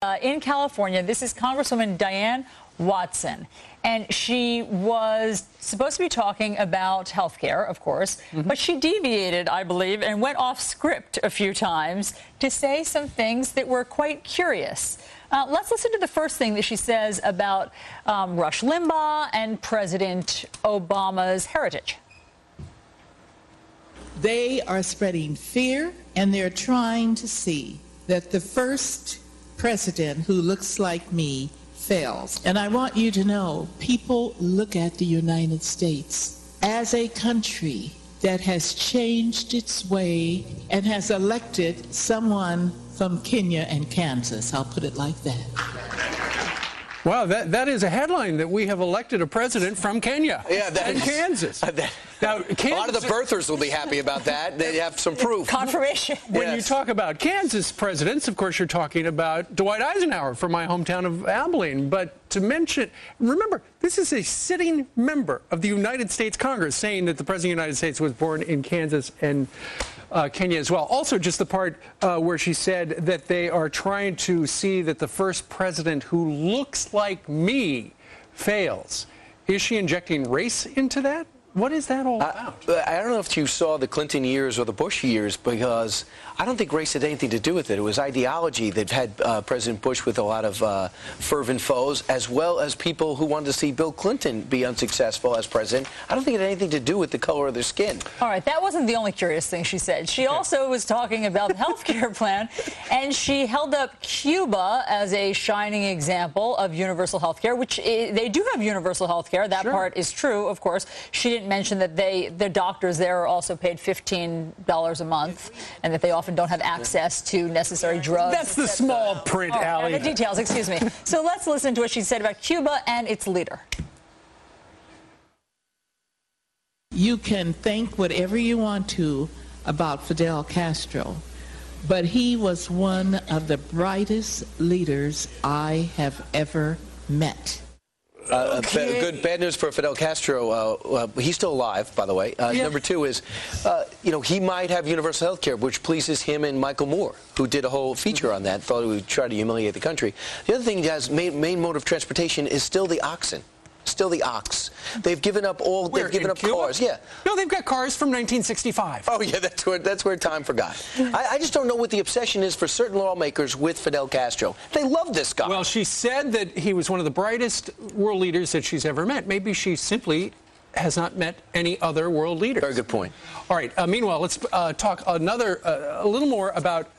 In California, this is Congresswoman Diane Watson, and she was supposed to be talking about health care, of course, but she deviated, I believe, and went off script a few times to say some things that were quite curious. Let's listen to the first thing that she says about Rush Limbaugh and President Obama's heritage. They are spreading fear, and they're trying to see that the first president who looks like me fails. And I want you to know, people look at the United States as a country that has changed its way and has elected someone from Kenya and Kansas. I'll put it like that. Wow, that is a headline, that we have elected a president from Kenya and Kansas. Now, Kansas, a lot of the birthers will be happy about that. They have some proof. Confirmation. When you talk about Kansas presidents, of course, you're talking about Dwight Eisenhower from my hometown of Abilene. But to mention, remember, this is a sitting member of the United States Congress saying that the President of the United States was born in Kansas and Kenya as well. Also, just the part where she said that they are trying to see that the first president who looks like me fails. Is she injecting race into that? What is that all about? I don't know if you saw the Clinton years or the Bush years, because I don't think race had anything to do with it. It was ideology that had President Bush with a lot of fervent foes, as well as people who wanted to see Bill Clinton be unsuccessful as president. I don't think it had anything to do with the color of their skin. All right, that wasn't the only curious thing she said. She also was talking about the health care plan, and she held up Cuba as a shining example of universal health care, which they do have universal health care. That part is true, of course. She didn't mention that the doctors there are also paid $15 a month, and that they often don't have access to necessary drugs. That's the small print, Allie. The details, excuse me. So let's listen to what she said about Cuba and its leader. You can think whatever you want to about Fidel Castro, but he was one of the brightest leaders I have ever met. Bad news for Fidel Castro. He's still alive, by the way. Number two is, he might have universal health care, which pleases him and Michael Moore, who did a whole feature on that, thought he would try to humiliate the country. The other thing he has, main mode of transportation is still the oxen. Still the ox. They've given up all. They've given up cars. Yeah. No, they've got cars from 1965. Oh yeah, that's where time forgot. I just don't know what the obsession is for certain lawmakers with Fidel Castro. They love this guy. Well, she said that he was one of the brightest world leaders that she's ever met. Maybe she simply has not met any other world leaders. Very good point. All right. Meanwhile, let's talk a little more about.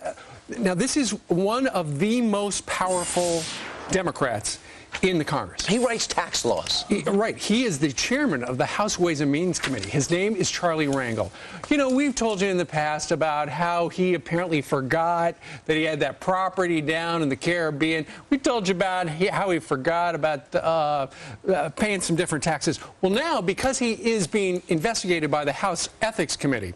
Now, this is one of the most powerful Democrats in the Congress. He writes tax laws. Right. He is the chairman of the House Ways and Means Committee. His name is Charlie Rangel. You know, we've told you in the past about how he apparently forgot that he had that property down in the Caribbean. We told you about how he forgot about paying some different taxes. Well, now, because he is being investigated by the House Ethics Committee,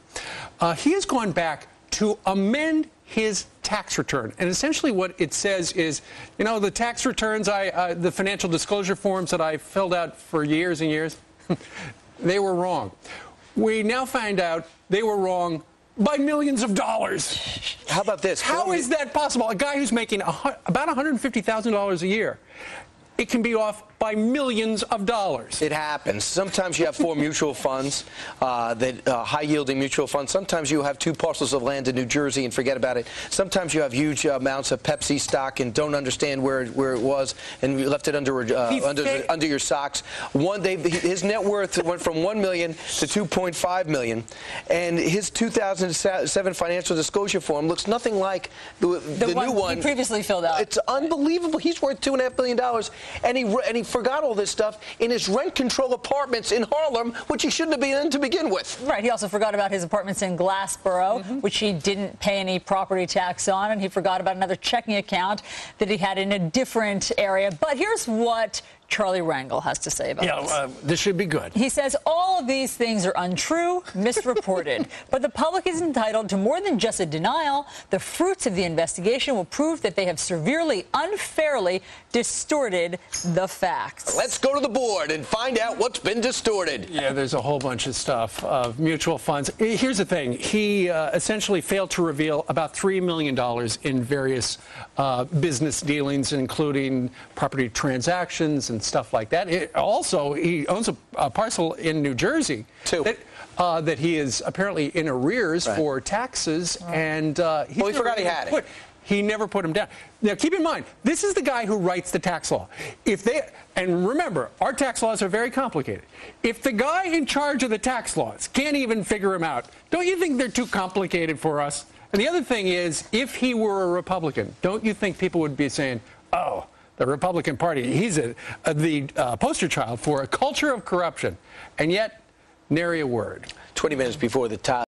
he has gone back to amend his tax return. And essentially what it says is, the tax returns, the financial disclosure forms that I filled out for years and years, they were wrong. We now find out they were wrong by millions of dollars. How about this? How is that possible? A guy who's making about $150,000 a year, it can be off by millions of dollars. It happens. Sometimes you have 4 mutual funds, high-yielding mutual funds. Sometimes you have 2 parcels of land in New Jersey and forget about it. Sometimes you have huge amounts of Pepsi stock and don't understand where it was, and you left it under your socks. His net worth went from $1 million to $2.5 million, and his 2007 financial disclosure form looks nothing like the new one he previously filled out. It's unbelievable. He's worth $2.5 billion, and he forgot all this stuff in his rent control apartments in Harlem, which he shouldn't have been in to begin with. Right. He also forgot about his apartments in Glassboro, which he didn't pay any property tax on, and he forgot about another checking account that he had in a different area. But here's what Charlie Rangel has to say about this. This should be good. He says all of these things are untrue, misreported. But the public is entitled to more than just a denial. The fruits of the investigation will prove that they have severely, unfairly distorted the facts. Let's go to the board and find out what's been distorted. Yeah, there's a whole bunch of stuff of mutual funds. Here's the thing. He essentially failed to reveal about $3 million in various business dealings, including property transactions and stuff like that. Also, he owns a parcel in New Jersey that he is apparently in arrears for taxes, and he forgot he had it. He never put him down. Now, keep in mind, this is the guy who writes the tax law. And remember, our tax laws are very complicated. If the guy in charge of the tax laws can't even figure them out, don't you think they're too complicated for us? And the other thing is, if he were a Republican, don't you think people would be saying, oh, the Republican Party, he's the poster child for a culture of corruption, and yet, nary a word. 20 minutes before the top.